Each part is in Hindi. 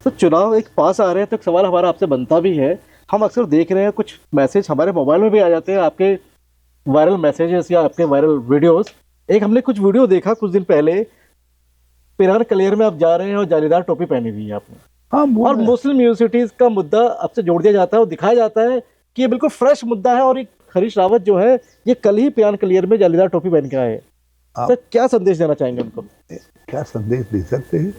तो चुनाव एक पास आ रहे हैं तो एक सवाल हमारा आपसे बनता भी है। हम अक्सर देख रहे हैं कुछ मैसेज हमारे मोबाइल में भी आ जाते हैं, आपके वायरल मैसेजेस या आपके वायरल वीडियोस। एक हमने कुछ वीडियो देखा कुछ दिन पहले, पिरान कलियर में आप जा रहे हैं और जालीदार टोपी पहनी हुई है आपने, हाँ वो और मुस्लिम यूनिवर्सिटीज का मुद्दा आपसे जोड़ दिया जाता है और दिखाया जाता है कि ये बिल्कुल फ्रेश मुद्दा है और एक हरीश रावत जो है ये कल ही पिरान कलियर में जालीदार टोपी पहन के आए हैं। आप सर क्या संदेश देना चाहेंगे उनको? क्या संदेश दे सकते हैं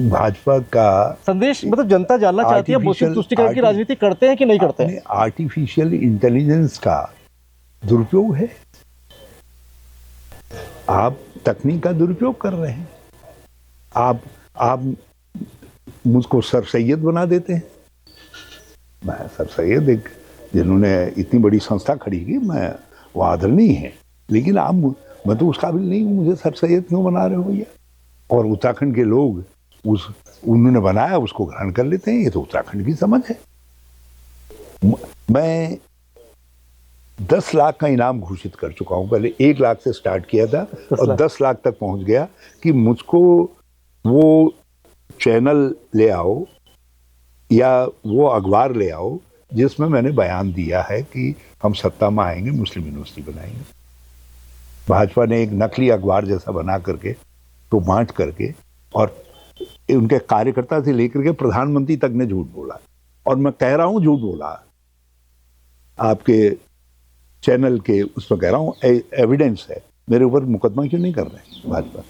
भाजपा का? संदेश मतलब जनता जानना चाहती है मुस्लिम तुष्टिकरण की राजनीति करते हैं कि नहीं करते हैं। आर्टिफिशियल इंटेलिजेंस का दुरुपयोग है। आप तकनीक का दुरुपयोग कर रहे हैं। आप मुझको सर सैयद बना देते हैं। मैं सर सैयद, एक जिन्होंने इतनी बड़ी संस्था खड़ी की, मैं वो आदरणीय है, लेकिन मैं तो उस काबिल नहीं हूं, मुझे सर सैयद क्यों बना रहे हो भैया? और उत्तराखंड के लोग उन्होंने बनाया उसको ग्रहण कर लेते हैं, ये तो उत्तराखंड की समझ है। मैं 10 लाख का इनाम घोषित कर चुका हूं। पहले 1 लाख से स्टार्ट किया था और 10 लाख तक पहुंच गया कि मुझको वो चैनल ले आओ या वो अखबार ले आओ जिसमें मैंने बयान दिया है कि हम सत्ता में आएंगे, मुस्लिम यूनिवर्सिटी बनाएंगे। भाजपा ने एक नकली अखबार जैसा बना करके तो बांट करके, और उनके कार्यकर्ता से लेकर के प्रधानमंत्री तक ने झूठ बोला। और मैं कह रहा हूं झूठ बोला, आपके चैनल के उसमें कह रहा हूं, एविडेंस है। मेरे ऊपर मुकदमा क्यों नहीं कर रहे भाजपा,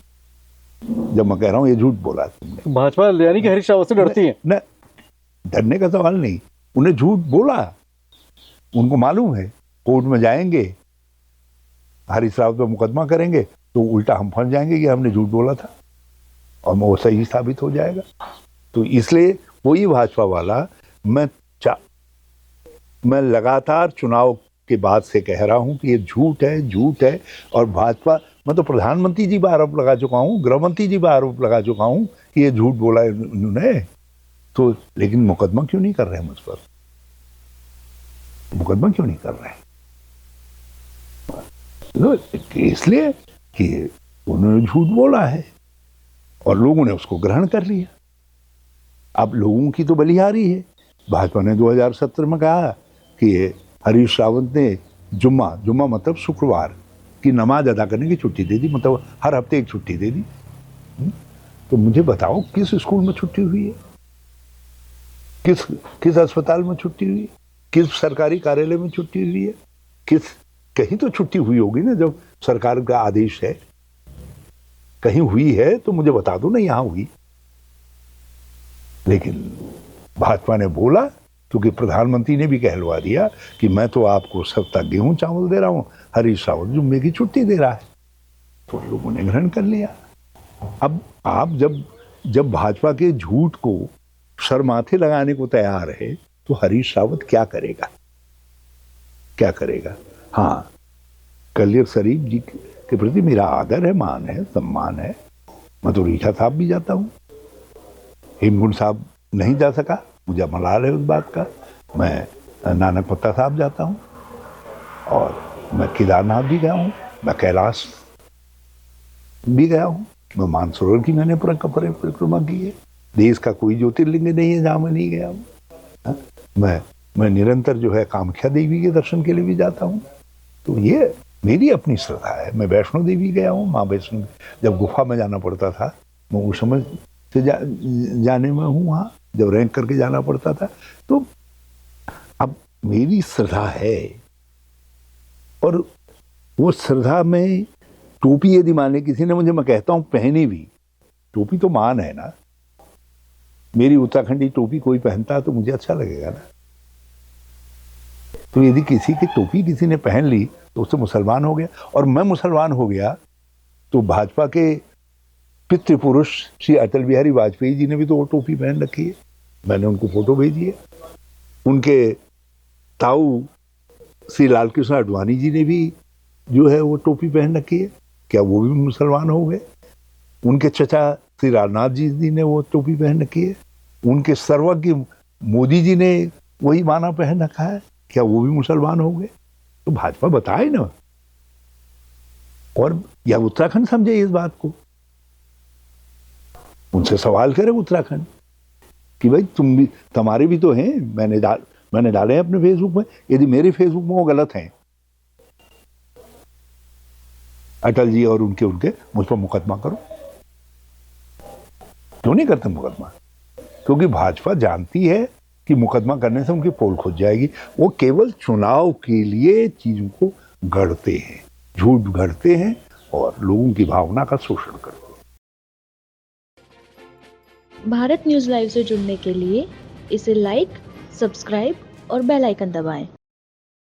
जब मैं कह रहा हूं ये झूठ बोला तुमने? भाजपा यानी कि हरीश रावत से डरती है? न, डरने का सवाल नहीं, उन्हें झूठ बोला, उनको मालूम है कोर्ट में जाएंगे, हरीश रावत पे मुकदमा करेंगे तो उल्टा हम फंस जाएंगे कि हमने झूठ बोला था, और वो सही साबित हो जाएगा। तो इसलिए कोई भाजपा वाला, मैं लगातार चुनाव के बाद से कह रहा हूं कि ये झूठ है, झूठ है। और भाजपा, मैं तो प्रधानमंत्री जी पर आरोप लगा चुका हूं, गृहमंत्री जी पर आरोप लगा चुका हूं कि ये झूठ बोला है उन्होंने। तो लेकिन मुकदमा क्यों नहीं कर रहे मुझ पर? मुकदमा क्यों नहीं कर रहे? इसलिए कि उन्होंने झूठ बोला है और लोगों ने उसको ग्रहण कर लिया। अब लोगों की तो बलिहारी है। भाजपा ने 2017 में कहा कि हरीश रावत ने जुम्मा मतलब शुक्रवार की नमाज अदा करने की छुट्टी दे दी, मतलब हर हफ्ते एक छुट्टी दे दी। तो मुझे बताओ किस स्कूल में छुट्टी हुई है, किस अस्पताल में छुट्टी हुई है, किस सरकारी कार्यालय में छुट्टी हुई है? कहीं तो छुट्टी हुई होगी ना, जब सरकार का आदेश है। कहीं हुई है तो मुझे बता दो ना यहां हुई। लेकिन भाजपा ने बोला, क्योंकि प्रधानमंत्री ने भी कहलवा दिया कि मैं तो आपको सस्ता गेहूं चावल दे रहा हूं, हरीश रावत जुम्मे की छुट्टी दे रहा है, तो लोगों ने ग्रहण कर लिया। अब आप जब भाजपा के झूठ को सर माथे लगाने को तैयार है तो हरीश रावत क्या करेगा? क्या करेगा? हाँ, कलियर शरीफ जी के प्रति मेरा आदर है, मान है, सम्मान है। मैं तो रीठा साहब भी जाता हूँ, हेमकुंड साहब नहीं जा सका, मुझे मलाल है उस बात का। मैं नानक पत्ता साहब जाता हूँ, और मैं केदारनाथ भी गया हूँ, मैं कैलाश भी गया हूँ, मैं मानसरोवर की मैंने परिक्रमा की है। देश का कोई ज्योतिर्लिंग नहीं है जहां मैं नहीं गया हूँ। मैं निरंतर जो है कामाख्या देवी के दर्शन के लिए भी जाता हूँ। तो ये मेरी अपनी श्रद्धा है। मैं वैष्णो देवी गया हूँ, माँ वैष्णो, जब गुफा में जाना पड़ता था, मैं उस समय से जाने में हूँ वहाँ, जब रैंक करके जाना पड़ता था। तो अब मेरी श्रद्धा है, और वो श्रद्धा में टोपी यदि माने किसी ने मुझे, मैं कहता हूँ पहनी भी, टोपी तो मान है ना, मेरी उत्तराखंडी टोपी कोई पहनता तो मुझे अच्छा लगेगा ना। तो यदि किसी की टोपी किसी ने पहन ली तो उससे मुसलमान हो गया, और मैं मुसलमान हो गया तो भाजपा के पितृपुरुष श्री अटल बिहारी वाजपेयी जी ने भी तो वो टोपी पहन रखी है, मैंने उनको फोटो भेजी है। उनके ताऊ श्री लालकृष्ण आडवाणी जी ने भी जो है वो टोपी पहन रखी है, क्या वो भी मुसलमान हो गए? उनके चचा श्री राजनाथ जी ने वो टोपी पहन रखी है, उनके सर्वज्ञ मोदी जी ने वही माना पहन रखा है, क्या वो भी मुसलमान हो गए? तो भाजपा बताए ना, और या उत्तराखंड समझे इस बात को, उनसे सवाल करे उत्तराखंड। कि भाई तुम भी, तुम्हारे भी तो हैं, मैंने डाले हैं अपने फेसबुक में, यदि मेरे फेसबुक में वो गलत हैं, अटल जी और उनके मुझ पर मुकदमा करो। क्यों नहीं करते मुकदमा? क्योंकि भाजपा जानती है कि मुकदमा करने से उनकी पोल खुद जाएगी। वो केवल चुनाव के लिए चीजों को गढ़ते हैं, झूठ गढ़ते हैं और लोगों की भावना का शोषण करते हैं। भारत न्यूज़ लाइव से जुड़ने के लिए इसे लाइक, सब्सक्राइब और बेल आइकन दबाएं।